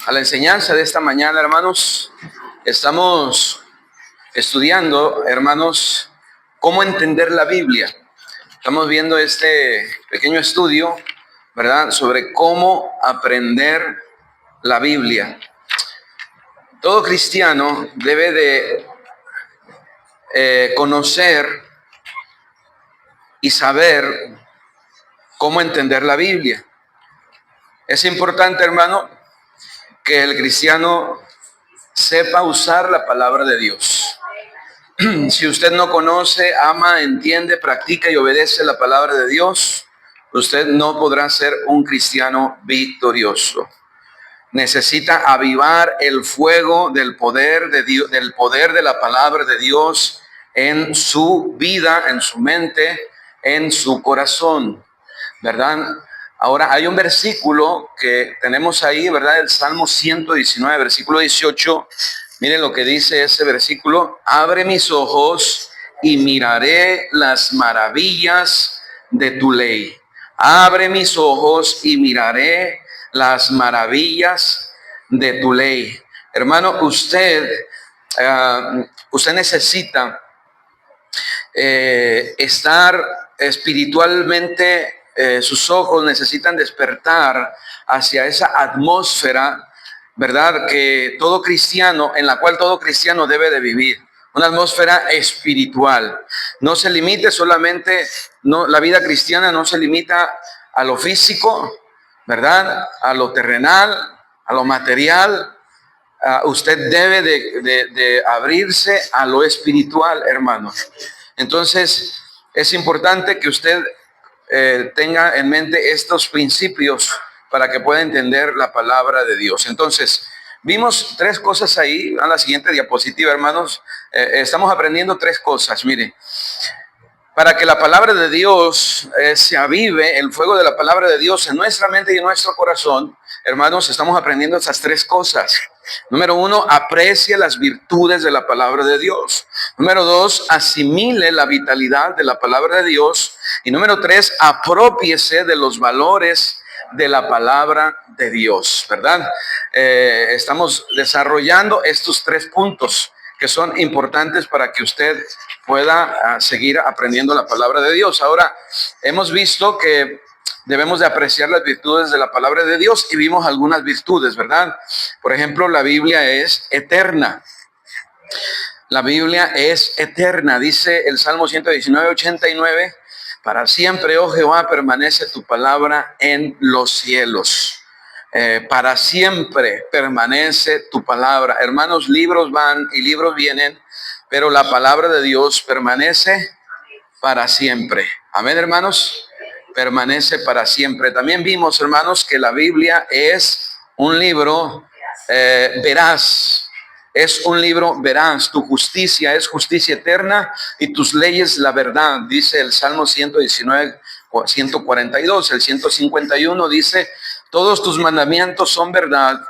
A la enseñanza de esta mañana, hermanos. Estamos estudiando, hermanos, cómo entender la Biblia. Estamos viendo este pequeño estudio, ¿verdad?, sobre cómo aprender la Biblia. Todo cristiano debe de conocer y saber cómo entender la Biblia. Es importante, hermano, que el cristiano sepa usar la palabra de Dios. Si usted no conoce, ama, entiende, practica y obedece la palabra de Dios, usted no podrá ser un cristiano victorioso. Necesita avivar el fuego del poder de Dios, del poder de la palabra de Dios en su vida, en su mente, en su corazón, ¿verdad? Ahora hay un versículo que tenemos ahí, ¿verdad? El Salmo 119, versículo 18. Miren lo que dice ese versículo: abre mis ojos y miraré las maravillas de tu ley. Abre mis ojos y miraré las maravillas de tu ley. Hermano, usted necesita estar espiritualmente, sus ojos necesitan despertar hacia esa atmósfera, ¿verdad?, que todo cristiano, en la cual todo cristiano debe de vivir. Una atmósfera espiritual. No se limite solamente, no, la vida cristiana no se limita a lo físico, ¿verdad?, a lo terrenal, a lo material. Usted debe de abrirse a lo espiritual, hermano. Entonces, es importante que usted tenga en mente estos principios para que pueda entender la palabra de Dios. Entonces, vimos tres cosas ahí. A la siguiente diapositiva, hermanos. Estamos aprendiendo tres cosas. Mire, para que la palabra de Dios se avive, el fuego de la palabra de Dios en nuestra mente y en nuestro corazón, hermanos, estamos aprendiendo estas tres cosas. Número uno, aprecie las virtudes de la palabra de Dios. Número dos, asimile la vitalidad de la palabra de Dios. Y número tres, aprópiese de los valores de la palabra de Dios, ¿verdad? Estamos desarrollando estos tres puntos que son importantes para que usted pueda seguir aprendiendo la palabra de Dios. Ahora, hemos visto que debemos de apreciar las virtudes de la palabra de Dios y vimos algunas virtudes, ¿verdad? Por ejemplo, la Biblia es eterna. La Biblia es eterna. Dice el Salmo 119, 89, para siempre, oh Jehová, permanece tu palabra en los cielos. Para siempre permanece tu palabra. Hermanos, libros van y libros vienen, pero la palabra de Dios permanece para siempre. Amén, hermanos. Permanece para siempre. También vimos, hermanos, que la Biblia es un libro veraz. Es un libro veraz. Tu justicia es justicia eterna y tus leyes la verdad. Dice el Salmo 119, 142. El 151 dice: todos tus mandamientos son verdad.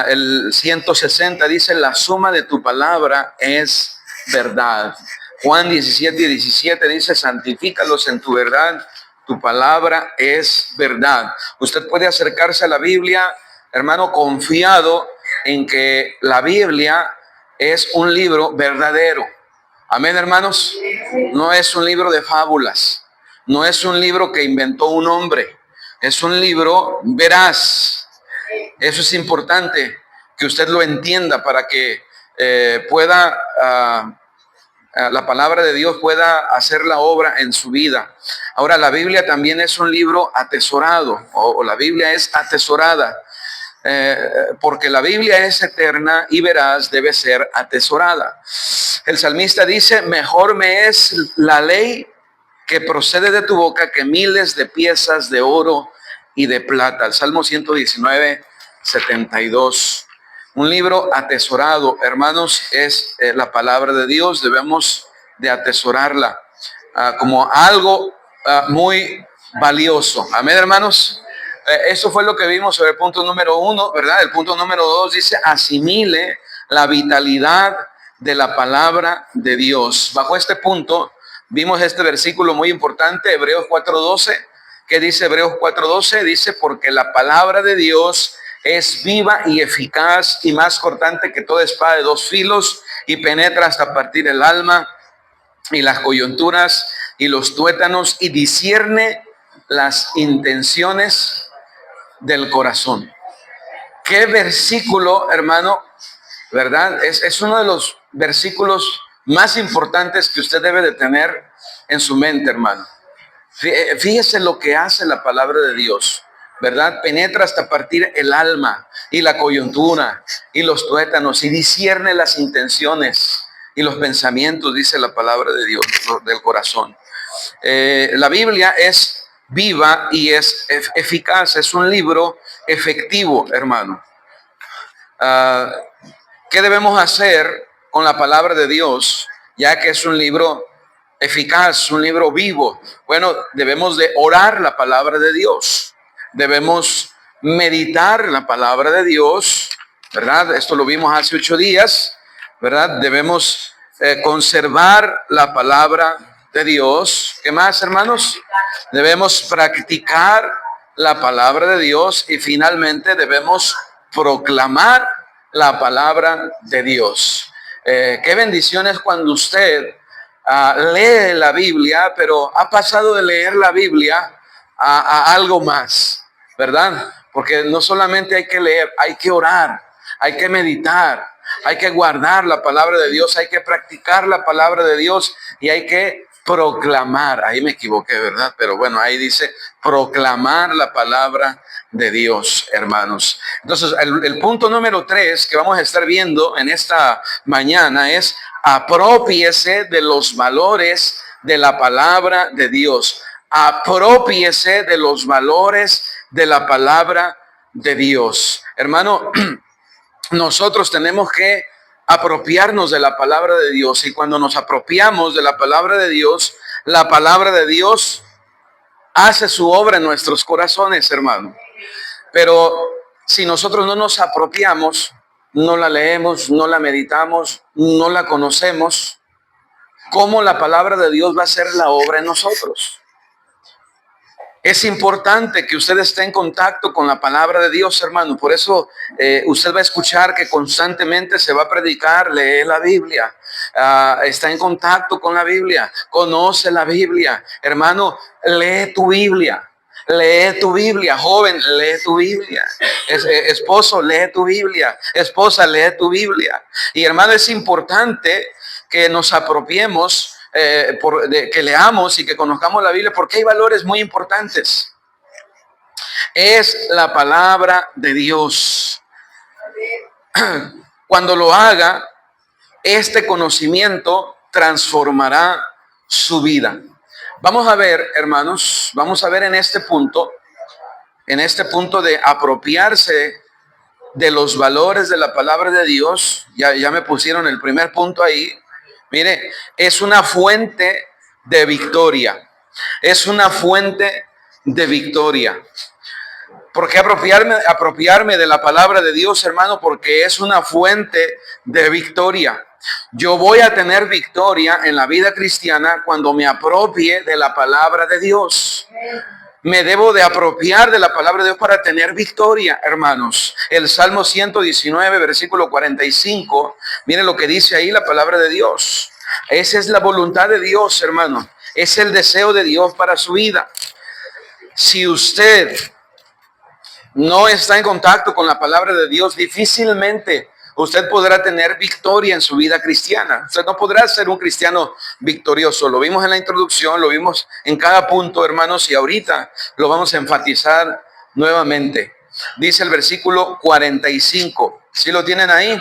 El 160 dice: la suma de tu palabra es verdad. Juan 17 y 17 dice: santifícalos en tu verdad, tu palabra es verdad. Usted puede acercarse a la Biblia, hermano, confiado en que la Biblia es un libro verdadero. Amén, hermanos. No es un libro de fábulas. No es un libro que inventó un hombre. Es un libro veraz. Eso es importante que usted lo entienda para que pueda la palabra de Dios pueda hacer la obra en su vida. Ahora, la Biblia también es un libro atesorado, o la Biblia es atesorada, porque la Biblia es eterna y veraz, debe ser atesorada. El salmista dice: mejor me es la ley que procede de tu boca que miles de piezas de oro y de plata. El Salmo 119, 72. Un libro atesorado, hermanos, es la palabra de Dios. Debemos de atesorarla como algo muy valioso. Amén, hermanos. Eso fue lo que vimos sobre el punto número uno, ¿verdad? El punto número dos dice: asimile la vitalidad de la palabra de Dios. Bajo este punto vimos este versículo muy importante, Hebreos 4:12. ¿Qué dice Hebreos 4:12? Dice: porque la palabra de Dios es viva y eficaz y más cortante que toda espada de dos filos y penetra hasta partir el alma y las coyunturas y los tuétanos y discierne las intenciones del corazón. ¿Qué versículo, hermano? ¿Verdad? Es uno de los versículos más importantes que usted debe de tener en su mente, hermano. Fíjese lo que hace la palabra de Dios, ¿verdad? Penetra hasta partir el alma y la coyuntura y los tuétanos y discierne las intenciones y los pensamientos, dice la palabra de Dios, del corazón. La Biblia es viva y es eficaz, es un libro efectivo, hermano. ¿Qué debemos hacer con la palabra de Dios, ya que es un libro eficaz, un libro vivo? Bueno, debemos de orar la palabra de Dios, debemos meditar la palabra de Dios, ¿verdad? Esto lo vimos hace 8 días, ¿verdad? Debemos conservar la palabra de Dios. ¿Qué más, hermanos? Debemos practicar la palabra de Dios y finalmente debemos proclamar la palabra de Dios. Qué bendiciones cuando usted lee la Biblia, pero ha pasado de leer la Biblia a algo más, ¿verdad? Porque no solamente hay que leer, hay que orar, hay que meditar, hay que guardar la palabra de Dios, hay que practicar la palabra de Dios y hay que proclamar. Ahí me equivoqué, ¿verdad? Pero bueno, ahí dice proclamar la palabra de Dios, hermanos. Entonces, el punto número 3 que vamos a estar viendo en esta mañana es: aprópiese de los valores de la palabra de Dios. Aprópiese de los valores de la palabra de Dios. Hermano, nosotros tenemos que apropiarnos de la palabra de Dios, y cuando nos apropiamos de la palabra de Dios hace su obra en nuestros corazones, hermano. Pero si nosotros no nos apropiamos, no la leemos, no la meditamos, no la conocemos, ¿cómo la palabra de Dios va a hacer la obra en nosotros? Es importante que usted esté en contacto con la palabra de Dios, hermano. Por eso usted va a escuchar que constantemente se va a predicar, lee la Biblia, está en contacto con la Biblia, conoce la Biblia. Hermano, lee tu Biblia. Lee tu Biblia, joven, lee tu Biblia. Esposo, lee tu Biblia. Esposa, lee tu Biblia. Y hermano, es importante que nos apropiemos, que leamos y que conozcamos la Biblia, porque hay valores muy importantes. Es la palabra de Dios. Cuando lo haga, este conocimiento transformará su vida. Vamos a ver, hermanos, vamos a ver en este punto de apropiarse de los valores de la palabra de Dios. Ya me pusieron el primer punto ahí. Mire, es una fuente de victoria. Es una fuente de victoria. ¿Por qué apropiarme de la palabra de Dios, hermano? Porque es una fuente de victoria. Yo voy a tener victoria en la vida cristiana cuando me apropie de la palabra de Dios. Me debo de apropiar de la palabra de Dios para tener victoria, hermanos. El Salmo 119, versículo 45, miren lo que dice ahí la palabra de Dios. Esa es la voluntad de Dios, hermano. Es el deseo de Dios para su vida. Si usted no está en contacto con la palabra de Dios, difícilmente usted podrá tener victoria en su vida cristiana. Usted no podrá ser un cristiano victorioso. Lo vimos en la introducción, lo vimos en cada punto, hermanos, y ahorita lo vamos a enfatizar nuevamente. Dice el versículo 45. ¿Sí lo tienen ahí?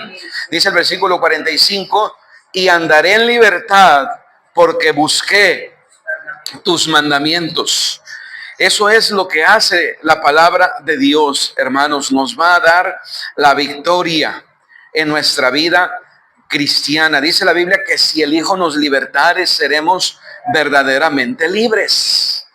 Dice el versículo 45: y andaré en libertad porque busqué tus mandamientos. Eso es lo que hace la palabra de Dios, hermanos. Nos va a dar la victoria en nuestra vida cristiana. Dice la Biblia que si el Hijo nos libertare, seremos verdaderamente libres.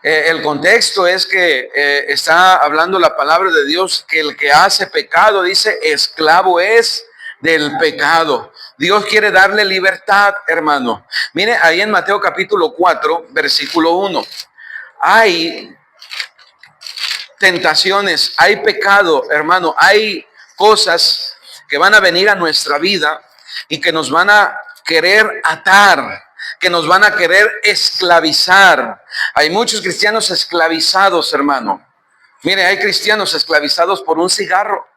El contexto es que está hablando la palabra de Dios que el que hace pecado, dice, esclavo es del pecado. Dios quiere darle libertad, hermano. Mire ahí en Mateo capítulo 4, versículo 1. Hay tentaciones, hay pecado, hermano, hay cosas que van a venir a nuestra vida y que nos van a querer atar, que nos van a querer esclavizar. Hay muchos cristianos esclavizados, hermano. Mire, hay cristianos esclavizados por un cigarro.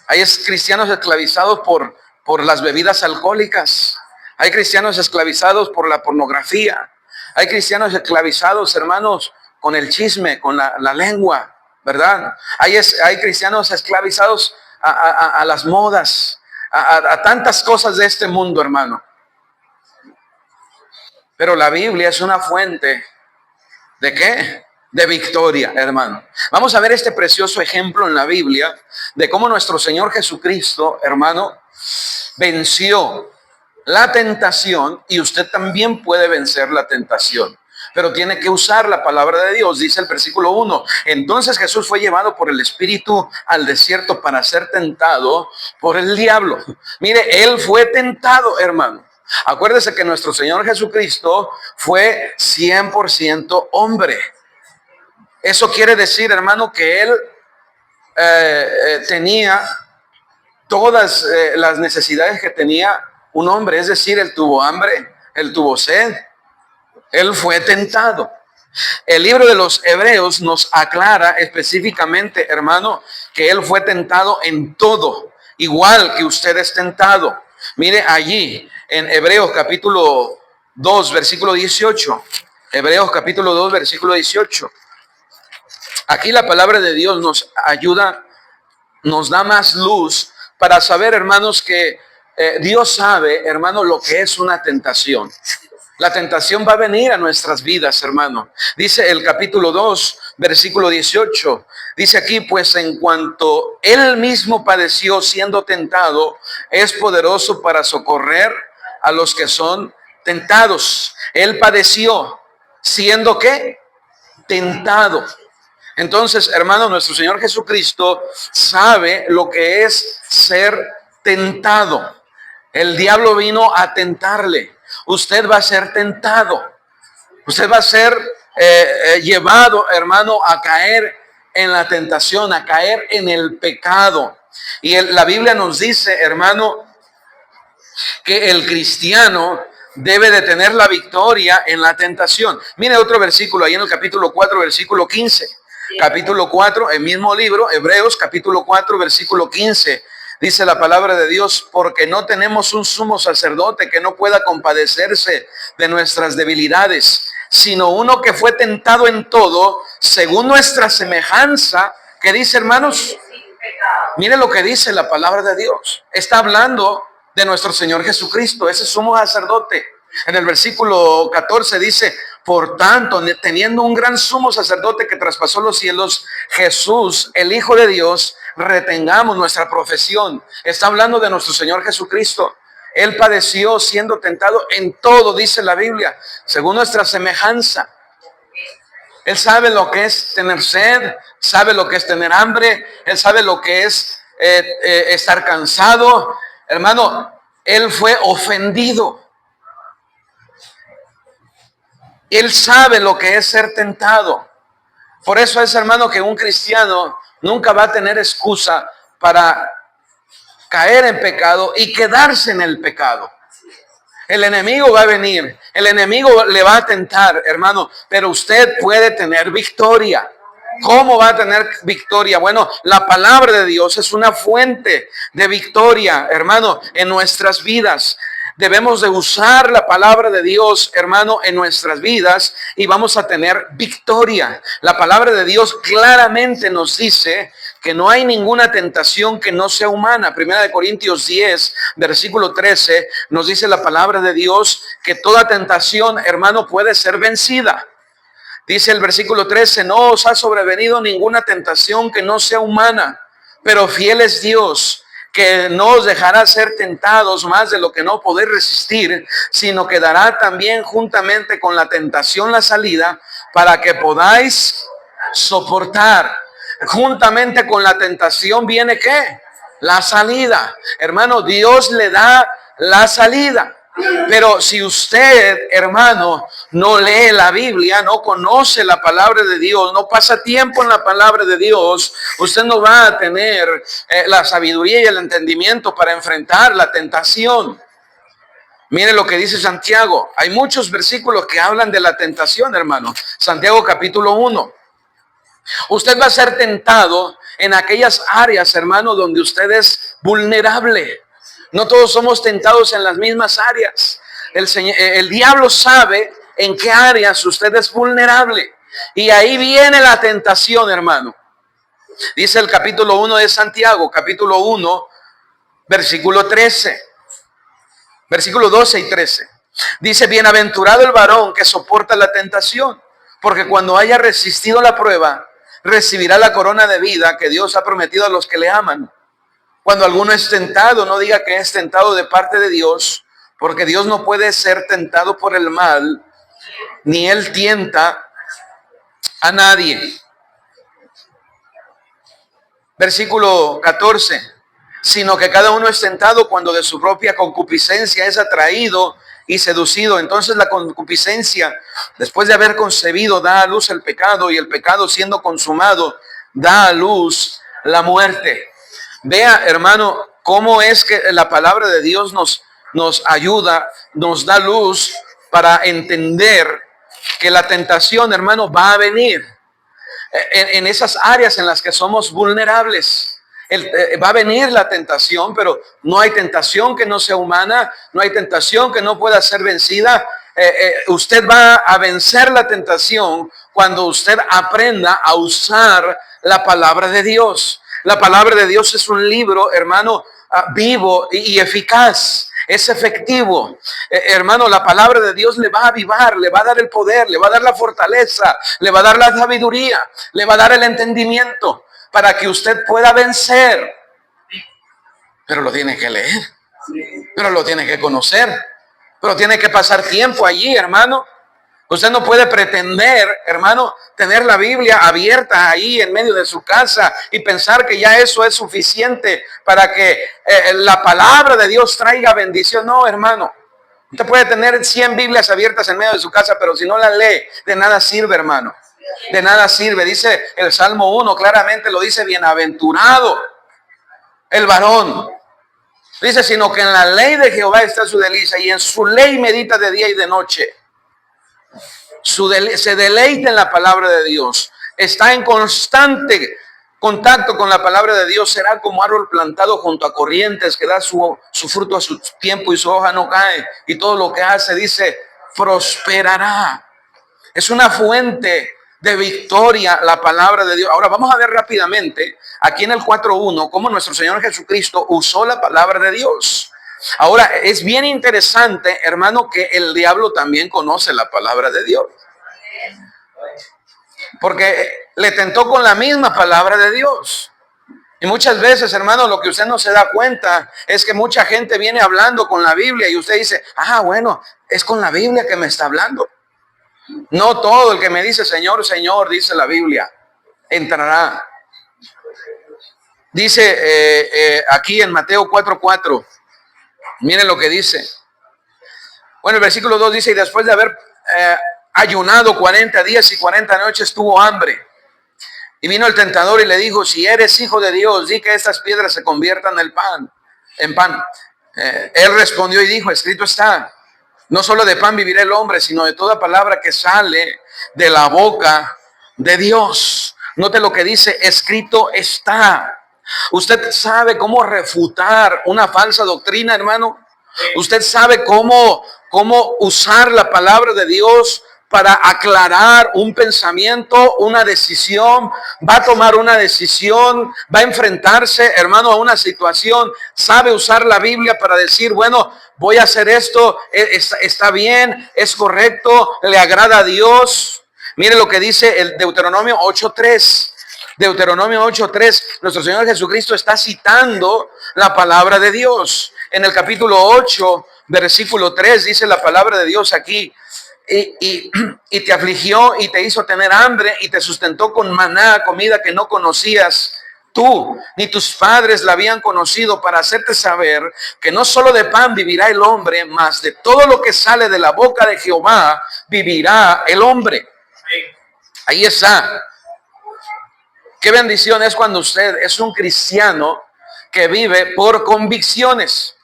Hay cristianos esclavizados por las bebidas alcohólicas. Hay cristianos esclavizados por la pornografía. Hay cristianos esclavizados, hermanos, con el chisme, con la lengua, ¿verdad? Hay cristianos esclavizados a las modas, a tantas cosas de este mundo, hermano. Pero la Biblia es una fuente ¿de qué? De victoria, hermano. Vamos a ver este precioso ejemplo en la Biblia de cómo nuestro Señor Jesucristo, hermano, venció la tentación, y usted también puede vencer la tentación. Pero tiene que usar la palabra de Dios. Dice el versículo 1. Entonces Jesús fue llevado por el Espíritu al desierto para ser tentado por el diablo. Mire, él fue tentado, hermano. Acuérdese que nuestro Señor Jesucristo fue 100% hombre. Eso quiere decir, hermano, que él tenía todas las necesidades que tenía un hombre. Es decir, él tuvo hambre, él tuvo sed, él fue tentado. El libro de los Hebreos nos aclara específicamente, hermano, que él fue tentado en todo, igual que usted es tentado. Mire allí en Hebreos capítulo 2, versículo 18. Hebreos capítulo 2, versículo 18. Aquí la palabra de Dios nos ayuda, nos da más luz para saber, hermanos, que Dios sabe, hermano, lo que es una tentación. La tentación va a venir a nuestras vidas, hermano. Dice el capítulo 2, versículo 18. Dice aquí, pues en cuanto él mismo padeció siendo tentado, es poderoso para socorrer a los que son tentados. Él padeció siendo ¿qué? Tentado. Entonces, hermano, nuestro Señor Jesucristo sabe lo que es ser tentado. El diablo vino a tentarle. Usted va a ser tentado. Usted va a ser llevado, hermano, a caer en la tentación, a caer en el pecado. Y la Biblia nos dice, hermano, que el cristiano debe de tener la victoria en la tentación. Mire otro versículo ahí en el capítulo 4, versículo 15. Capítulo 4, el mismo libro, Hebreos, capítulo 4, versículo 15. Dice la palabra de Dios, porque no tenemos un sumo sacerdote que no pueda compadecerse de nuestras debilidades, sino uno que fue tentado en todo, según nuestra semejanza. ¿Qué dice, hermanos? Mire lo que dice la palabra de Dios. Está hablando de nuestro Señor Jesucristo, ese sumo sacerdote. En el versículo 14 dice, por tanto, teniendo un gran sumo sacerdote que traspasó los cielos, Jesús, el Hijo de Dios, retengamos nuestra profesión. Está hablando de nuestro Señor Jesucristo. Él padeció siendo tentado en todo, dice la Biblia, según nuestra semejanza. Él sabe lo que es tener sed, sabe lo que es tener hambre, él sabe lo que es estar cansado. Hermano, él fue ofendido. Él sabe lo que es ser tentado. Por eso es, hermano, que un cristiano nunca va a tener excusa para caer en pecado y quedarse en el pecado. El enemigo va a venir, el enemigo le va a tentar, hermano, pero usted puede tener victoria. ¿Cómo va a tener victoria? Bueno, la palabra de Dios es una fuente de victoria, hermano, en nuestras vidas. Debemos de usar la palabra de Dios, hermano, en nuestras vidas y vamos a tener victoria. La palabra de Dios claramente nos dice que no hay ninguna tentación que no sea humana. Primera de Corintios 10, versículo 13, nos dice la palabra de Dios que toda tentación, hermano, puede ser vencida. Dice el versículo 13, no os ha sobrevenido ninguna tentación que no sea humana, pero fiel es Dios, que no os dejará ser tentados más de lo que no podéis resistir, sino que dará también juntamente con la tentación la salida para que podáis soportar. Juntamente con la tentación viene ¿qué? La salida. Hermano, Dios le da la salida. Pero si usted, hermano, no lee la Biblia, no conoce la palabra de Dios, no pasa tiempo en la palabra de Dios, usted no va a tener la sabiduría y el entendimiento para enfrentar la tentación. Mire lo que dice Santiago. Hay muchos versículos que hablan de la tentación, hermano. Santiago capítulo 1. Usted va a ser tentado en aquellas áreas, hermano, donde usted es vulnerable. No todos somos tentados en las mismas áreas. El diablo sabe en qué áreas usted es vulnerable. Y ahí viene la tentación, hermano. Dice el capítulo 1 de Santiago, capítulo 1, versículo 13. Versículo 12 y 13. Dice, bienaventurado el varón que soporta la tentación, porque cuando haya resistido la prueba, recibirá la corona de vida que Dios ha prometido a los que le aman. Cuando alguno es tentado, no diga que es tentado de parte de Dios, porque Dios no puede ser tentado por el mal, ni él tienta a nadie. Versículo 14. Sino que cada uno es tentado cuando de su propia concupiscencia es atraído y seducido. Entonces la concupiscencia, después de haber concebido, da a luz el pecado, y el pecado, siendo consumado, da a luz la muerte. Vea, hermano, cómo es que la palabra de Dios nos ayuda, nos da luz para entender que la tentación, hermano, va a venir en esas áreas en las que somos vulnerables. Va a venir la tentación, pero no hay tentación que no sea humana, no hay tentación que no pueda ser vencida. Usted va a vencer la tentación cuando usted aprenda a usar la palabra de Dios. La palabra de Dios es un libro, hermano, vivo y eficaz. Es efectivo. Hermano, la palabra de Dios le va a avivar, le va a dar el poder, le va a dar la fortaleza, le va a dar la sabiduría, le va a dar el entendimiento para que usted pueda vencer. Pero lo tiene que leer, pero lo tiene que conocer, pero tiene que pasar tiempo allí, hermano. Usted no puede pretender, hermano, tener la Biblia abierta ahí en medio de su casa y pensar que ya eso es suficiente para que la palabra de Dios traiga bendición. No, hermano. Usted puede tener 100 Biblias abiertas en medio de su casa, pero si no la lee, de nada sirve, hermano. De nada sirve. Dice el Salmo 1, claramente lo dice, bienaventurado el varón. Dice, sino que en la ley de Jehová está su delicia, y en su ley medita de día y de noche. Se deleita en la palabra de Dios, está en constante contacto con la palabra de Dios. Será como árbol plantado junto a corrientes, que da su fruto a su tiempo y su hoja no cae, y todo lo que hace, dice, prosperará. Es una fuente de victoria la palabra de Dios. Ahora vamos a ver rápidamente aquí en el 4.1 cómo nuestro Señor Jesucristo usó la palabra de Dios. Ahora, es bien interesante, hermano, que el diablo también conoce la palabra de Dios. Porque le tentó con la misma palabra de Dios. Y muchas veces, hermano, lo que usted no se da cuenta es que mucha gente viene hablando con la Biblia y usted dice, bueno, es con la Biblia que me está hablando. No todo el que me dice Señor, Señor, dice la Biblia, entrará. Dice aquí en Mateo 4.4. Miren lo que dice. Bueno, el versículo 2 dice, y después de haber ayunado 40 días y 40 noches, tuvo hambre. Y vino el tentador y le dijo, si eres hijo de Dios, di que estas piedras se conviertan en pan. Él respondió y dijo, escrito está, no solo de pan vivirá el hombre, sino de toda palabra que sale de la boca de Dios. Note lo que dice, escrito está. ¿Usted sabe cómo refutar una falsa doctrina, hermano? ¿Usted sabe cómo usar la palabra de Dios para aclarar un pensamiento, una decisión? Va a tomar una decisión, va a enfrentarse, hermano, a una situación. ¿Sabe usar la Biblia para decir, bueno, voy a hacer esto, está bien, es correcto, le agrada a Dios? Mire lo que dice el Deuteronomio 8.3. Deuteronomio 8.3, nuestro Señor Jesucristo está citando la palabra de Dios. En el capítulo 8, versículo 3, dice la palabra de Dios aquí, y te afligió y te hizo tener hambre y te sustentó con maná, comida que no conocías, tú ni tus padres la habían conocido, para hacerte saber que no solo de pan vivirá el hombre, mas de todo lo que sale de la boca de Jehová vivirá el hombre. Ahí está. Qué bendición es cuando usted es un cristiano que vive por convicciones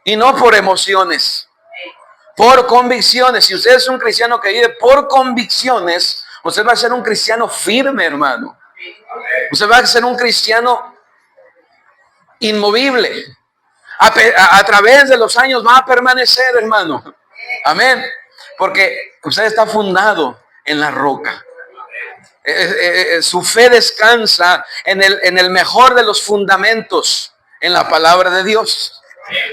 y no por emociones. Por convicciones. Si usted es un cristiano que vive por convicciones, usted va a ser un cristiano firme, hermano. Usted va a ser un cristiano inmovible. A través de los años va a permanecer, hermano. Amén. Porque usted está fundado en la roca. Su fe descansa en el mejor de los fundamentos, en la palabra de Dios.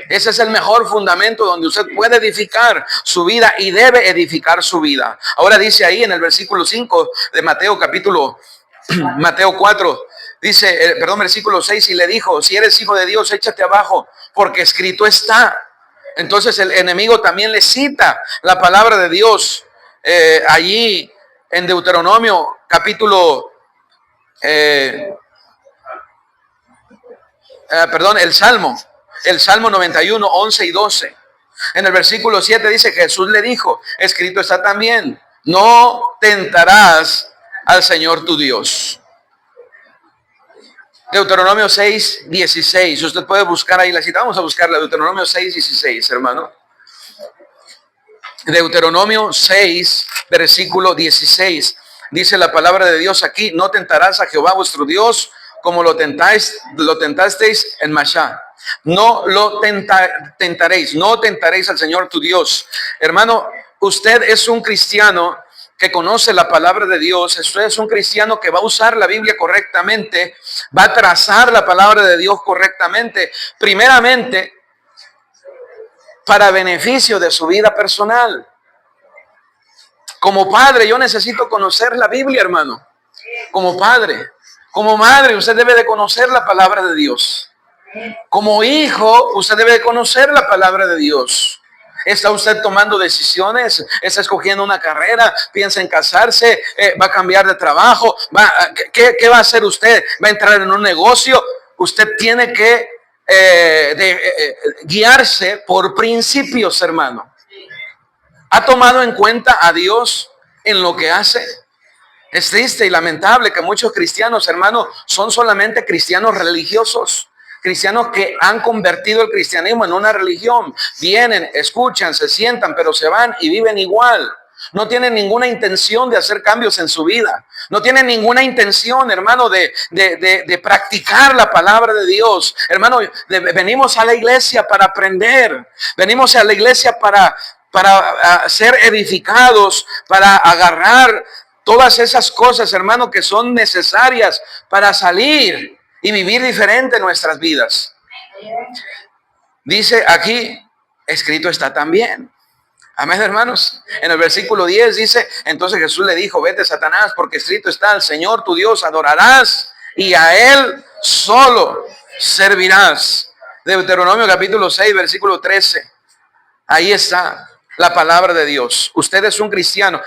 Ese es el mejor fundamento donde usted puede edificar su vida y debe edificar su vida. Ahora dice ahí en el versículo 5 de Mateo Mateo 4, dice, versículo 6, y le dijo: si eres hijo de Dios, échate abajo, porque escrito está. Entonces el enemigo también le cita la palabra de Dios allí en Deuteronomio capítulo, el Salmo 91, 11 y 12. En el versículo 7 dice: Jesús le dijo, escrito está también, no tentarás al Señor tu Dios. Deuteronomio 6, 16. Usted puede buscar ahí la cita. Vamos a buscarla. Deuteronomio 6, 16, hermano. Deuteronomio 6, versículo 16. Dice la palabra de Dios aquí: no tentarás a Jehová vuestro Dios como lo tentasteis en Masá. No lo tentaréis, no tentaréis al Señor tu Dios. Hermano, usted es un cristiano que conoce la palabra de Dios. Usted es un cristiano que va a usar la Biblia correctamente, va a trazar la palabra de Dios correctamente, primeramente para beneficio de su vida personal. Como padre, yo necesito conocer la Biblia, hermano. Como padre, como madre, usted debe de conocer la palabra de Dios. Como hijo, usted debe de conocer la palabra de Dios. ¿Está usted tomando decisiones? ¿Está escogiendo una carrera? ¿Piensa en casarse? ¿Va a cambiar de trabajo? ¿Qué va a hacer usted? ¿Va a entrar en un negocio? Usted tiene que guiarse por principios, hermano. ¿Ha tomado en cuenta a Dios en lo que hace? Es triste y lamentable que muchos cristianos, hermano, son solamente cristianos religiosos. Cristianos que han convertido el cristianismo en una religión. Vienen, escuchan, se sientan, pero se van y viven igual. No tienen ninguna intención de hacer cambios en su vida. No tienen ninguna intención, hermano, de practicar la palabra de Dios. Hermano, venimos a la iglesia para aprender. Venimos a la iglesia para ser edificados, para agarrar todas esas cosas, hermano, que son necesarias para salir y vivir diferente en nuestras vidas. Dice aquí, escrito está también. Amén, hermanos. En el versículo 10 dice: entonces Jesús le dijo: vete, Satanás, porque escrito está, al Señor tu Dios adorarás y a Él solo servirás. Deuteronomio capítulo 6, versículo 13. Ahí está la palabra de Dios. Usted es un cristiano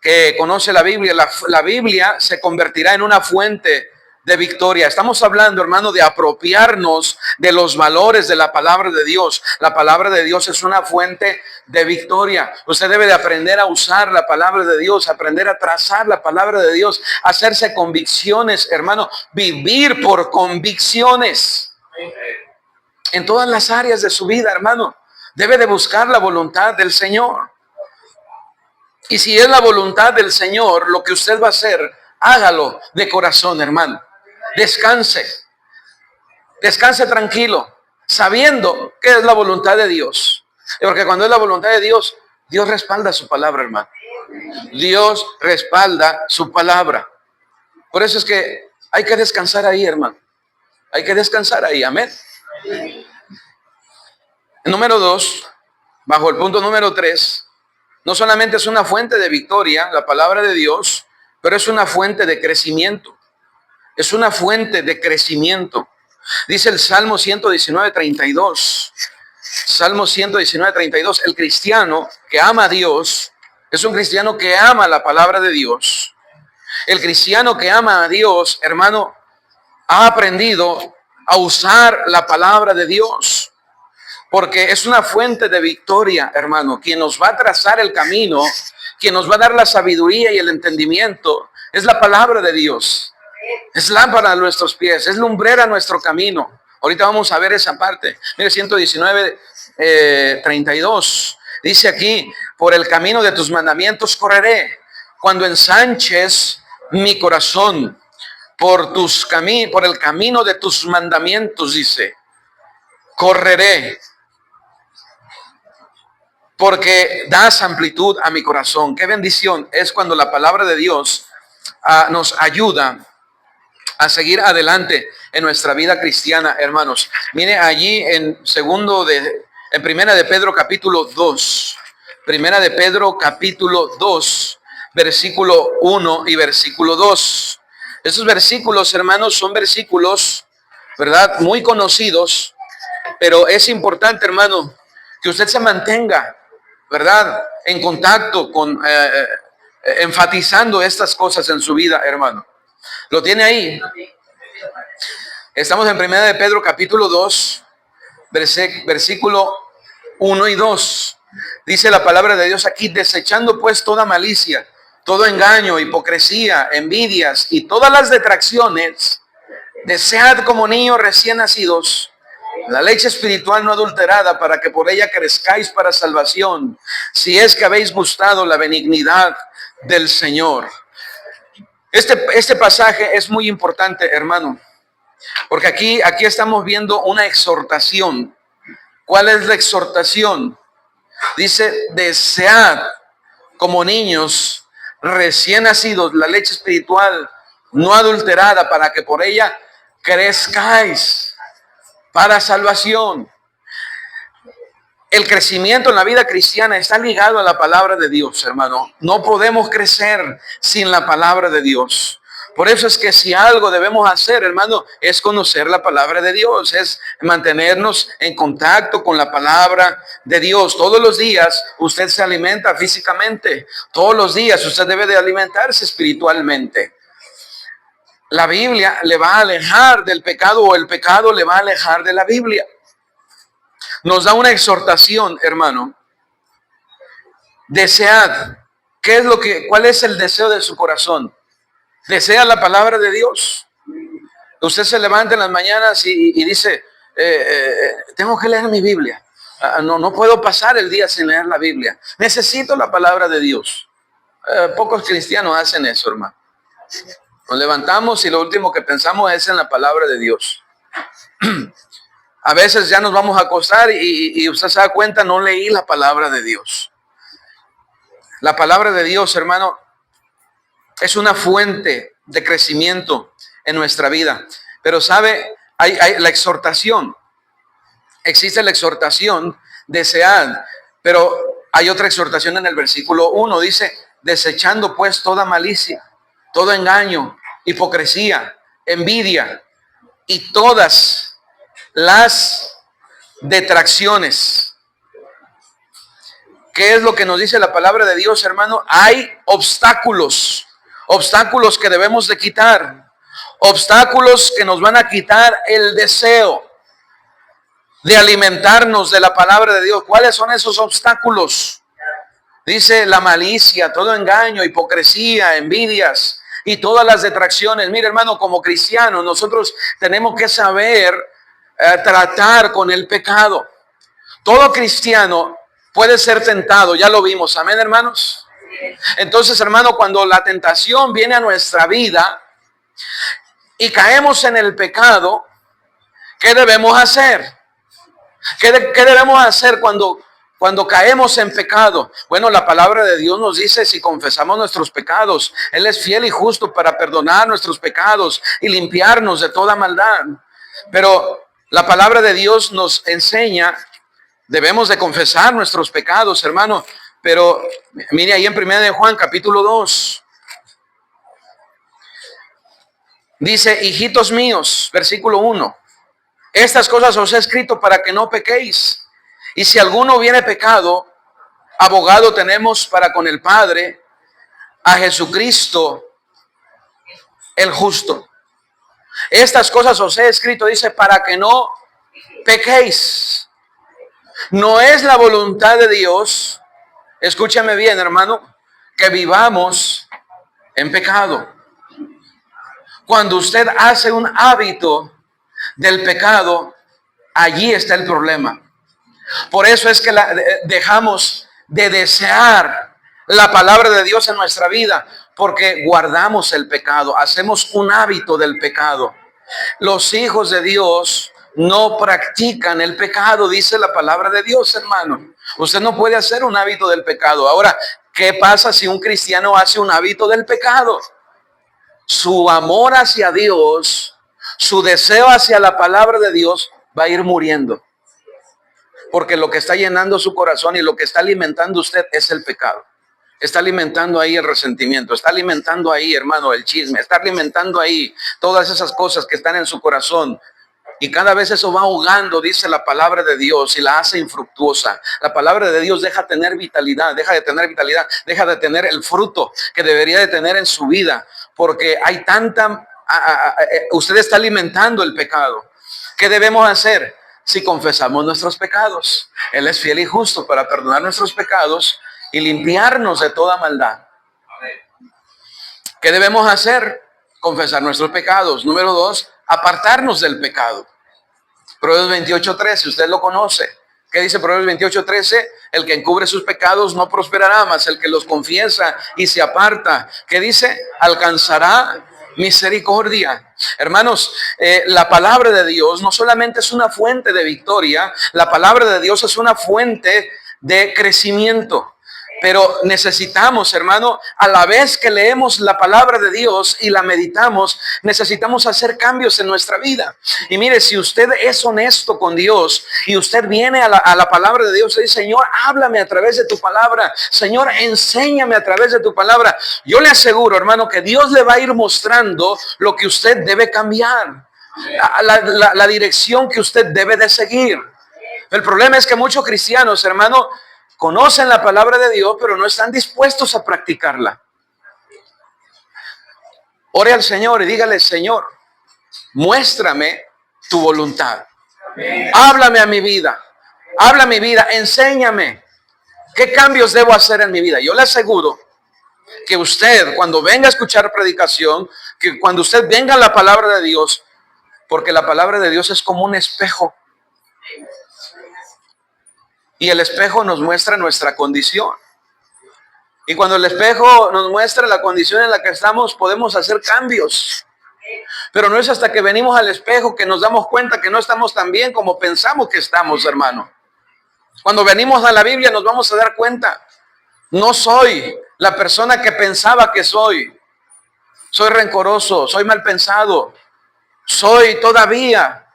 que conoce la Biblia. La Biblia se convertirá en una fuente de victoria. Estamos hablando, hermano, de apropiarnos de los valores de la palabra de Dios. La palabra de Dios es una fuente de victoria. Usted debe de aprender a usar la palabra de Dios, aprender a trazar la palabra de Dios, hacerse convicciones, hermano, vivir por convicciones en todas las áreas de su vida, hermano. Debe de buscar la voluntad del Señor. Y si es la voluntad del Señor, lo que usted va a hacer, hágalo de corazón, hermano. Descanse. Descanse tranquilo, sabiendo que es la voluntad de Dios. Porque cuando es la voluntad de Dios, Dios respalda su palabra, hermano. Dios respalda su palabra. Por eso es que hay que descansar ahí, hermano. Hay que descansar ahí, amén. Número 2, bajo el punto número 3, no solamente es una fuente de victoria, la palabra de Dios, pero es una fuente de crecimiento. Es una fuente de crecimiento. Dice el Salmo 119, 32. Salmo 119, 32. El cristiano que ama a Dios es un cristiano que ama la palabra de Dios. El cristiano que ama a Dios, hermano, ha aprendido a usar la palabra de Dios, porque es una fuente de victoria, hermano. Quien nos va a trazar el camino, quien nos va a dar la sabiduría y el entendimiento, es la palabra de Dios. Es lámpara a nuestros pies, es lumbrera a nuestro camino. Ahorita vamos a ver esa parte. Mire, 119, 32. Dice aquí, por el camino de tus mandamientos correré, cuando ensanches mi corazón. Por el camino de tus mandamientos, dice, correré, porque das amplitud a mi corazón. Qué bendición es cuando la palabra de Dios nos ayuda a seguir adelante en nuestra vida cristiana, hermanos. Mire allí en Primera de Pedro capítulo 2. Primera de Pedro capítulo 2, versículo 1 y versículo 2. Esos versículos, hermanos, son versículos, ¿verdad?, muy conocidos, pero es importante, hermano, que usted se mantenga, ¿verdad?, en contacto con, enfatizando estas cosas en su vida, hermano. ¿Lo tiene ahí? Estamos en Primera de Pedro capítulo 2, versículo 1 y 2. Dice la palabra de Dios aquí: desechando pues toda malicia, todo engaño, hipocresía, envidias y todas las detracciones, desead como niños recién nacidos la leche espiritual no adulterada, para que por ella crezcáis para salvación, si es que habéis gustado la benignidad del Señor. Este pasaje es muy importante, hermano, porque aquí estamos viendo una exhortación. ¿Cuál es la exhortación? Dice: desead como niños recién nacidos la leche espiritual no adulterada, para que por ella crezcáis para salvación. El crecimiento en la vida cristiana está ligado a la palabra de Dios, hermano. No podemos crecer sin la palabra de Dios. Por eso es que si algo debemos hacer, hermano, es conocer la palabra de Dios, es mantenernos en contacto con la palabra de Dios. Todos los días usted se alimenta físicamente, todos los días usted debe de alimentarse espiritualmente. La Biblia le va a alejar del pecado, o el pecado le va a alejar de la Biblia. Nos da una exhortación, hermano. Desead. ¿Cuál es el deseo de su corazón? ¿Desea la palabra de Dios? Usted se levanta en las mañanas y dice: tengo que leer mi Biblia. No puedo pasar el día sin leer la Biblia. Necesito la palabra de Dios. Pocos cristianos hacen eso, hermano. Nos levantamos y lo último que pensamos es en la palabra de Dios. A veces ya nos vamos a acostar y usted se da cuenta, no leí la palabra de Dios. La palabra de Dios, hermano, es una fuente de crecimiento en nuestra vida. Pero sabe, hay la exhortación. Existe la exhortación, desead, pero hay otra exhortación en el versículo 1. Dice: desechando pues toda malicia, todo engaño, hipocresía, envidia y todas las detracciones. ¿Qué es lo que nos dice la palabra de Dios, hermano? Hay obstáculos que debemos de quitar, obstáculos que nos van a quitar el deseo de alimentarnos de la palabra de Dios. ¿Cuáles son esos obstáculos? Dice: la malicia, todo engaño, hipocresía, envidias y todas las detracciones. Mire, hermano, como cristianos nosotros tenemos que saber tratar con el pecado. Todo cristiano puede ser tentado, ya lo vimos, amén, hermanos. Entonces, hermano, cuando la tentación viene a nuestra vida y caemos en el pecado, ¿qué debemos hacer? ¿Qué debemos hacer cuando caemos en pecado? Bueno, la palabra de Dios nos dice: si confesamos nuestros pecados, Él es fiel y justo para perdonar nuestros pecados y limpiarnos de toda maldad. Pero la palabra de Dios nos enseña, debemos de confesar nuestros pecados, hermano. Pero mire ahí en 1 de Juan capítulo 2. Dice: hijitos míos, versículo 1. Estas cosas os he escrito para que no pequéis. Y si alguno hubiere pecado, abogado tenemos para con el Padre, a Jesucristo el justo. Estas cosas os he escrito, dice, para que no pequéis. No es la voluntad de Dios, escúchame bien, hermano, que vivamos en pecado. Cuando usted hace un hábito del pecado, allí está el problema. Por eso es que dejamos de desear la palabra de Dios en nuestra vida, porque guardamos el pecado, hacemos un hábito del pecado. Los hijos de Dios no practican el pecado, dice la palabra de Dios, hermano. Usted no puede hacer un hábito del pecado. Ahora, ¿qué pasa si un cristiano hace un hábito del pecado? Su amor hacia Dios, su deseo hacia la palabra de Dios va a ir muriendo. Porque lo que está llenando su corazón y lo que está alimentando usted es el pecado. Está alimentando ahí el resentimiento, está alimentando ahí, hermano, el chisme, está alimentando ahí todas esas cosas que están en su corazón. Y cada vez eso va ahogando, dice la palabra de Dios, y la hace infructuosa. La palabra de Dios deja de tener vitalidad, deja de tener el fruto que debería de tener en su vida, porque hay usted está alimentando el pecado. ¿Qué debemos hacer? Si confesamos nuestros pecados, Él es fiel y justo para perdonar nuestros pecados y limpiarnos de toda maldad. ¿Qué debemos hacer? Confesar nuestros pecados. Número 2, apartarnos del pecado. Proverbios 28:13, usted lo conoce. ¿Qué dice Proverbios 28:13? El que encubre sus pecados no prosperará, mas el que los confiesa y se aparta, ¿qué dice? Alcanzará misericordia. Hermanos, la palabra de Dios no solamente es una fuente de victoria, la palabra de Dios es una fuente de crecimiento. Pero necesitamos, hermano, a la vez que leemos la palabra de Dios y la meditamos, necesitamos hacer cambios en nuestra vida. Y mire, si usted es honesto con Dios y usted viene a la palabra de Dios y dice, Señor, háblame a través de tu palabra. Señor, enséñame a través de tu palabra. Yo le aseguro, hermano, que Dios le va a ir mostrando lo que usted debe cambiar, la dirección que usted debe de seguir. El problema es que muchos cristianos, hermano, conocen la palabra de Dios, pero no están dispuestos a practicarla. Ore al Señor y dígale, Señor, muéstrame tu voluntad. Háblame a mi vida. Habla mi vida, enséñame. ¿Qué cambios debo hacer en mi vida? Yo le aseguro que usted, cuando venga a escuchar predicación, que cuando usted venga a la palabra de Dios, porque la palabra de Dios es como un espejo. Y el espejo nos muestra nuestra condición. Y cuando el espejo nos muestra la condición en la que estamos, podemos hacer cambios. Pero no es hasta que venimos al espejo que nos damos cuenta que no estamos tan bien como pensamos que estamos, hermano. Cuando venimos a la Biblia nos vamos a dar cuenta. No soy la persona que pensaba que soy. Soy rencoroso, soy mal pensado. Soy todavía,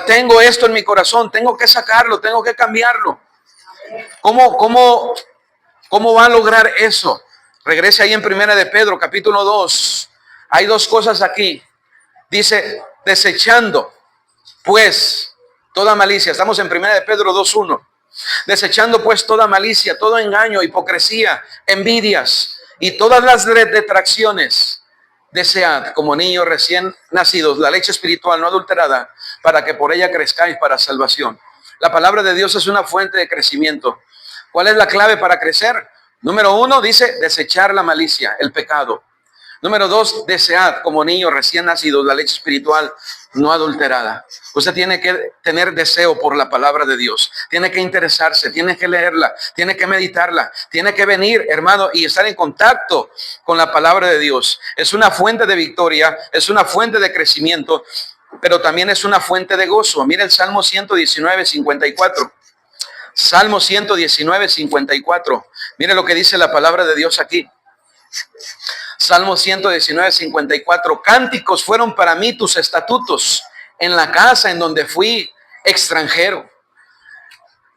tengo esto en mi corazón, tengo que sacarlo, tengo que cambiarlo. ¿Cómo va a lograr eso? Regrese ahí en Primera de Pedro, capítulo 2. Hay dos cosas aquí. Dice, desechando, pues, toda malicia. Estamos en Primera de Pedro 2:1. Desechando, pues, toda malicia, todo engaño, hipocresía, envidias y todas las detracciones. Desead, como niños recién nacidos, la leche espiritual no adulterada, para que por ella crezcáis para salvación. La palabra de Dios es una fuente de crecimiento. ¿Cuál es la clave para crecer? Número 1, dice, desechar la malicia, el pecado. Número 2, desead, como niños recién nacidos, la leche espiritual no adulterada. Usted tiene que tener deseo por la palabra de Dios. Tiene que interesarse, tiene que leerla, tiene que meditarla, tiene que venir, hermano, y estar en contacto con la palabra de Dios. Es una fuente de victoria, es una fuente de crecimiento, pero también es una fuente de gozo. Mira el Salmo 119:54. Salmo 119:54. Mire lo que dice la palabra de Dios aquí. Salmo 119:54. Cánticos fueron para mí tus estatutos en la casa en donde fui extranjero.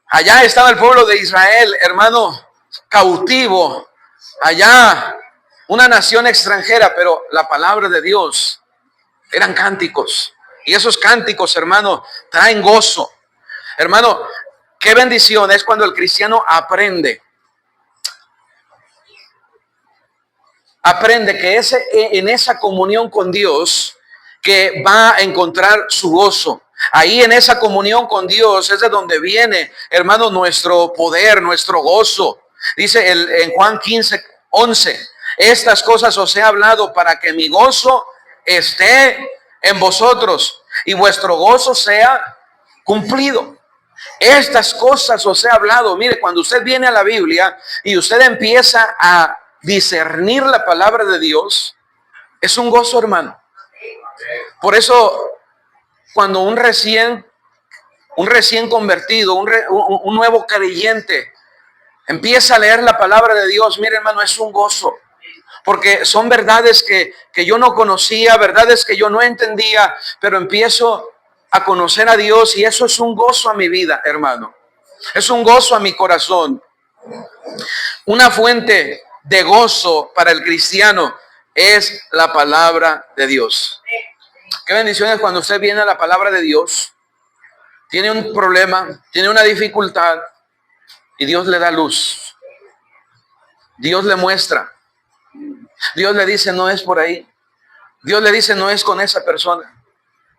Allá estaba el pueblo de Israel, hermano, cautivo. Allá, una nación extranjera, pero la palabra de Dios eran cánticos. Y esos cánticos, hermano, traen gozo. Hermano, qué bendición es cuando el cristiano aprende que en esa comunión con Dios, que va a encontrar su gozo. Ahí en esa comunión con Dios es de donde viene, hermano, nuestro poder, nuestro gozo. Dice en Juan 15:11, estas cosas os he hablado para que mi gozo esté en vosotros y vuestro gozo sea cumplido. Estas cosas os he hablado. Mire, cuando usted viene a la Biblia y usted empieza a discernir la palabra de Dios, es un gozo, hermano. Por eso, cuando un recién convertido, un nuevo creyente, empieza a leer la palabra de Dios, mire, hermano, es un gozo. Porque son verdades que yo no conocía, verdades que yo no entendía, pero empiezo a conocer a Dios y eso es un gozo a mi vida, hermano. Es un gozo a mi corazón. Una fuente de gozo para el cristiano es la palabra de Dios. Qué bendiciones cuando usted viene a la palabra de Dios, tiene un problema, tiene una dificultad y Dios le da luz. Dios le muestra. Dios le dice, no es por ahí. Dios le dice, no es con esa persona.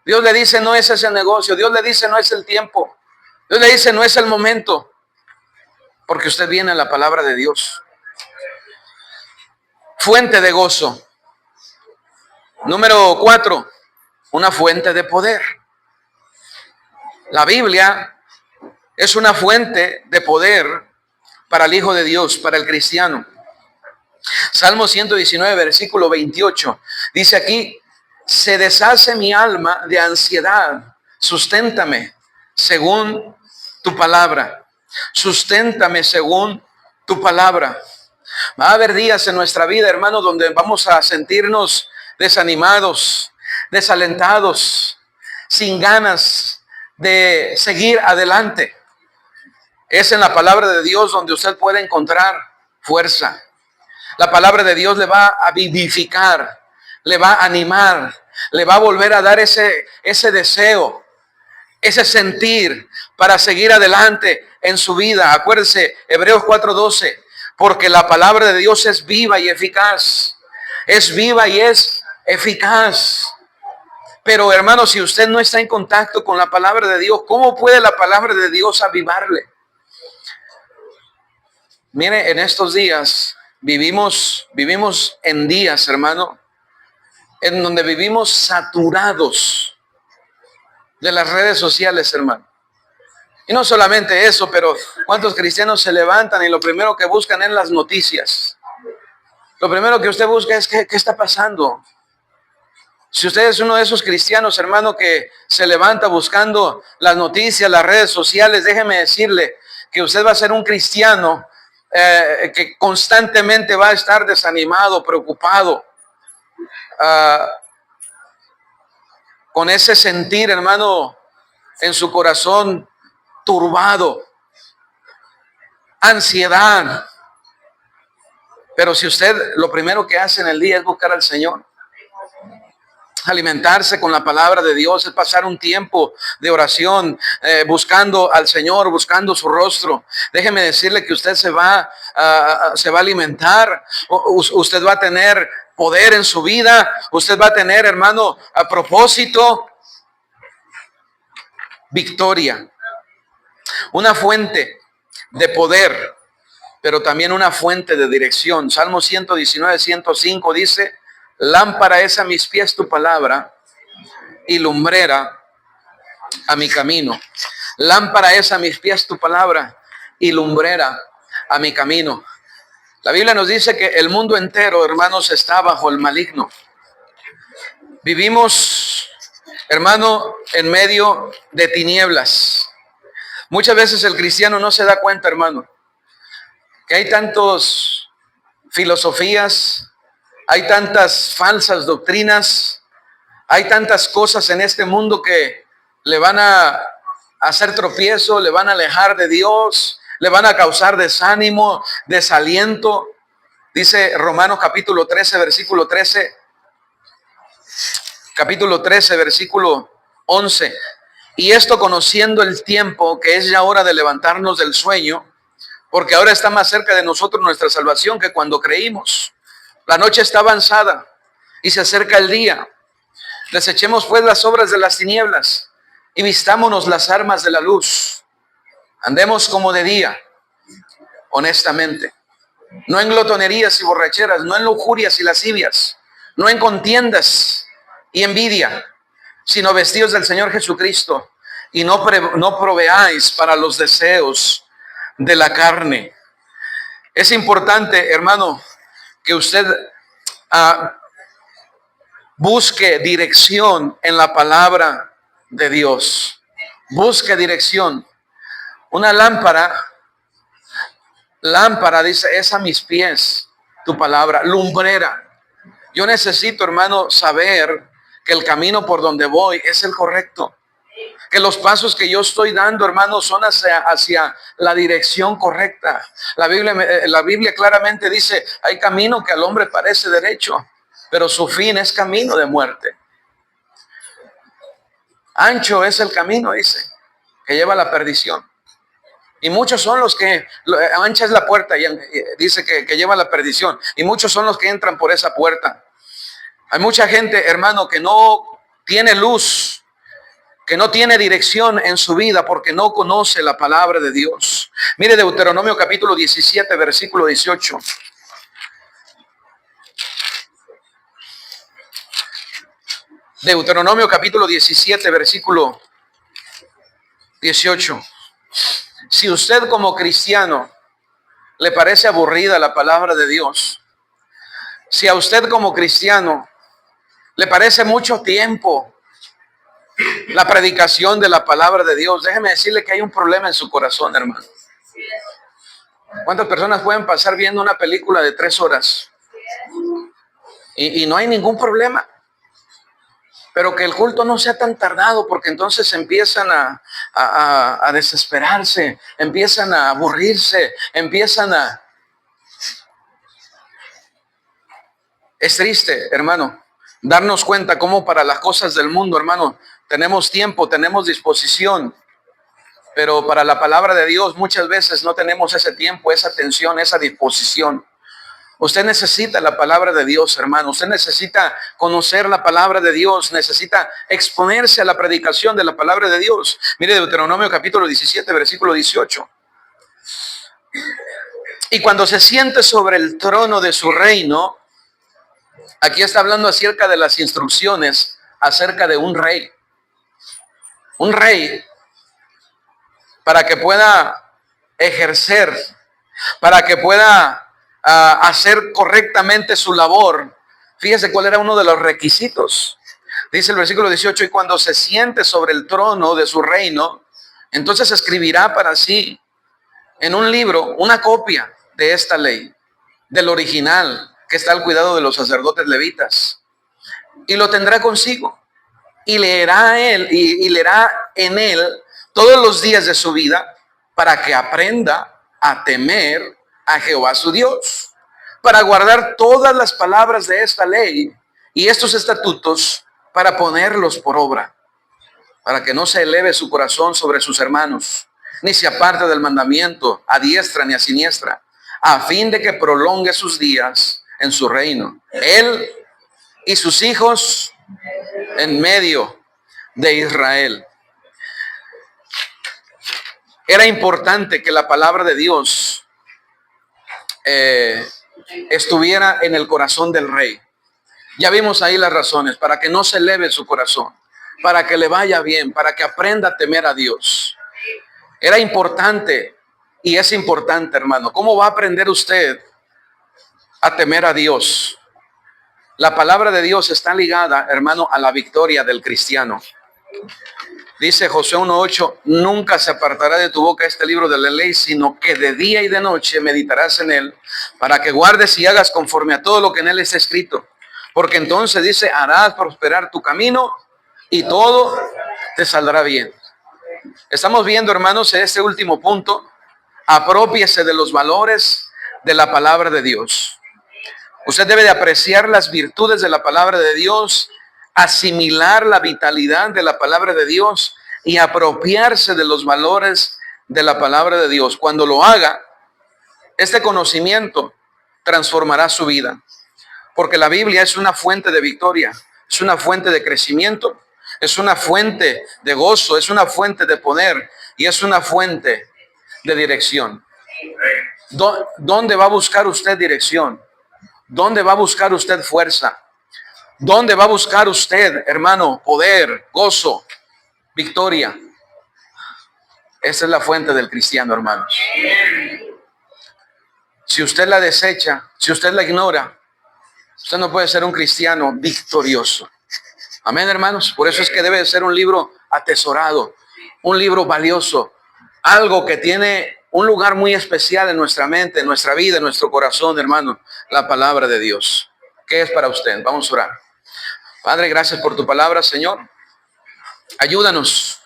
Dios le dice, no es ese negocio. Dios le dice, no es el tiempo. Dios le dice, no es el momento. Porque usted viene a la palabra de Dios. Fuente de gozo. Número 4, una fuente de poder. La Biblia es una fuente de poder para el Hijo de Dios, para el cristiano. Salmo 119, versículo 28, dice aquí, se deshace mi alma de ansiedad, susténtame según tu palabra, susténtame según tu palabra. Va a haber días en nuestra vida, hermano, donde vamos a sentirnos desanimados, desalentados, sin ganas de seguir adelante. Es en la palabra de Dios donde usted puede encontrar fuerza. La palabra de Dios le va a vivificar, le va a animar, le va a volver a dar ese deseo, ese sentir para seguir adelante en su vida. Acuérdese, Hebreos 4:12, porque la palabra de Dios es viva y eficaz. Es viva y es eficaz. Pero hermano, si usted no está en contacto con la palabra de Dios, ¿cómo puede la palabra de Dios avivarle? Mire, en estos días vivimos en días, hermano, en donde vivimos saturados de las redes sociales, hermano. Y no solamente eso, pero ¿cuántos cristianos se levantan y lo primero que buscan es las noticias? Lo primero que usted busca es ¿qué está pasando? Si usted es uno de esos cristianos, hermano, que se levanta buscando las noticias, las redes sociales, déjeme decirle que usted va a ser un cristiano que constantemente va a estar desanimado, preocupado, con ese sentir, hermano, en su corazón turbado, ansiedad. Pero si usted lo primero que hace en el día es buscar al Señor, alimentarse con la palabra de Dios, es pasar un tiempo de oración, buscando al Señor, buscando su rostro, déjeme decirle que usted se va a alimentar, usted va a tener poder en su vida, usted va a tener, hermano, a propósito, victoria. Una fuente de poder, pero también una fuente de dirección. Salmo 119, 105 dice, lámpara es a mis pies tu palabra y lumbrera a mi camino. Lámpara es a mis pies tu palabra y lumbrera a mi camino. La Biblia nos dice que el mundo entero, hermanos, está bajo el maligno. Vivimos, hermano, en medio de tinieblas. Muchas veces el cristiano no se da cuenta, hermano, que hay tantas filosofías, hay tantas falsas doctrinas, hay tantas cosas en este mundo que le van a hacer tropiezo, le van a alejar de Dios, le van a causar desánimo, desaliento. Dice Romanos capítulo 13, versículo 13, capítulo 13, versículo 11. Y esto conociendo el tiempo, que es ya hora de levantarnos del sueño, porque ahora está más cerca de nosotros nuestra salvación que cuando creímos. La noche está avanzada y se acerca el día. Desechemos pues las obras de las tinieblas y vistámonos las armas de la luz. Andemos como de día, honestamente, no en glotonerías y borracheras, no en lujurias y lascivias, no en contiendas y envidia, sino vestidos del Señor Jesucristo, y no proveáis para los deseos de la carne. Es importante, hermano, que usted busque dirección en la palabra de Dios. Busque dirección. Una lámpara, dice, es a mis pies tu palabra, lumbrera. Yo necesito, hermano, saber que el camino por donde voy es el correcto. Que los pasos que yo estoy dando, hermano, son hacia la dirección correcta. La Biblia claramente dice, hay camino que al hombre parece derecho, pero su fin es camino de muerte. Ancho es el camino, dice, que lleva a la perdición. Y muchos son los que, ancha es la puerta, y dice que lleva a la perdición. Y muchos son los que entran por esa puerta. Hay mucha gente, hermano, que no tiene luz, que no tiene dirección en su vida porque no conoce la palabra de Dios. Mire Deuteronomio capítulo 17, versículo 18. Deuteronomio capítulo 17, versículo 18. Si usted como cristiano le parece aburrida la palabra de Dios, si a usted como cristiano le parece mucho tiempo la predicación de la palabra de Dios, déjeme decirle que hay un problema en su corazón, hermano. ¿Cuántas personas pueden pasar viendo una película de 3 horas? Y no hay ningún problema. Pero que el culto no sea tan tardado, porque entonces empiezan a desesperarse, empiezan a aburrirse, Es triste, hermano, darnos cuenta cómo para las cosas del mundo, hermano, tenemos tiempo, tenemos disposición, pero para la palabra de Dios muchas veces no tenemos ese tiempo, esa atención, esa disposición. Usted necesita la palabra de Dios, hermano. Usted necesita conocer la palabra de Dios. Necesita exponerse a la predicación de la palabra de Dios. Mire Deuteronomio capítulo 17, versículo 18. Y cuando se siente sobre el trono de su reino, aquí está hablando acerca de las instrucciones acerca de un rey. Un rey para que pueda ejercer, para que pueda hacer correctamente su labor. Fíjese cuál era uno de los requisitos. Dice el versículo 18, y cuando se siente sobre el trono de su reino, entonces escribirá para sí en un libro una copia de esta ley, del original que está al cuidado de los sacerdotes levitas, y lo tendrá consigo, y leerá en él todos los días de su vida, para que aprenda a temer a Jehová su Dios, para guardar todas las palabras de esta ley y estos estatutos, para ponerlos por obra, para que no se eleve su corazón sobre sus hermanos, ni se aparte del mandamiento a diestra ni a siniestra, a fin de que prolongue sus días en su reino, él y sus hijos en medio de Israel. Era importante que la palabra de Dios estuviera en el corazón del rey. Ya vimos ahí las razones, para que no se eleve su corazón, para que le vaya bien, para que aprenda a temer a Dios. Era importante y es importante, hermano. ¿Cómo va a aprender usted a temer a Dios? La palabra de Dios está ligada, hermano, a la victoria del cristiano. Dice Josué 1:8, nunca se apartará de tu boca este libro de la ley, sino que de día y de noche meditarás en él, para que guardes y hagas conforme a todo lo que en él está escrito. Porque entonces dice, harás prosperar tu camino y todo te saldrá bien. Estamos viendo, hermanos, en este último punto, aprópiese de los valores de la palabra de Dios. Usted debe de apreciar las virtudes de la palabra de Dios, asimilar la vitalidad de la palabra de Dios y apropiarse de los valores de la palabra de Dios. Cuando lo haga, este conocimiento transformará su vida, porque la Biblia es una fuente de victoria. es una fuente de crecimiento, es una fuente de gozo, es una fuente de poder y es una fuente de dirección. ¿Dónde va a buscar usted dirección? ¿Dónde va a buscar usted fuerza? ¿Dónde va a buscar usted, hermano, poder, gozo, victoria? Esa es la fuente del cristiano, hermanos. Si usted la desecha, si usted la ignora, usted no puede ser un cristiano victorioso. Amén, hermanos. Por eso es que debe ser un libro atesorado, un libro valioso, algo que tiene un lugar muy especial en nuestra mente, en nuestra vida, en nuestro corazón, hermano. La palabra de Dios. ¿Qué es para usted? Vamos a orar. Padre, gracias por tu palabra, Señor. Ayúdanos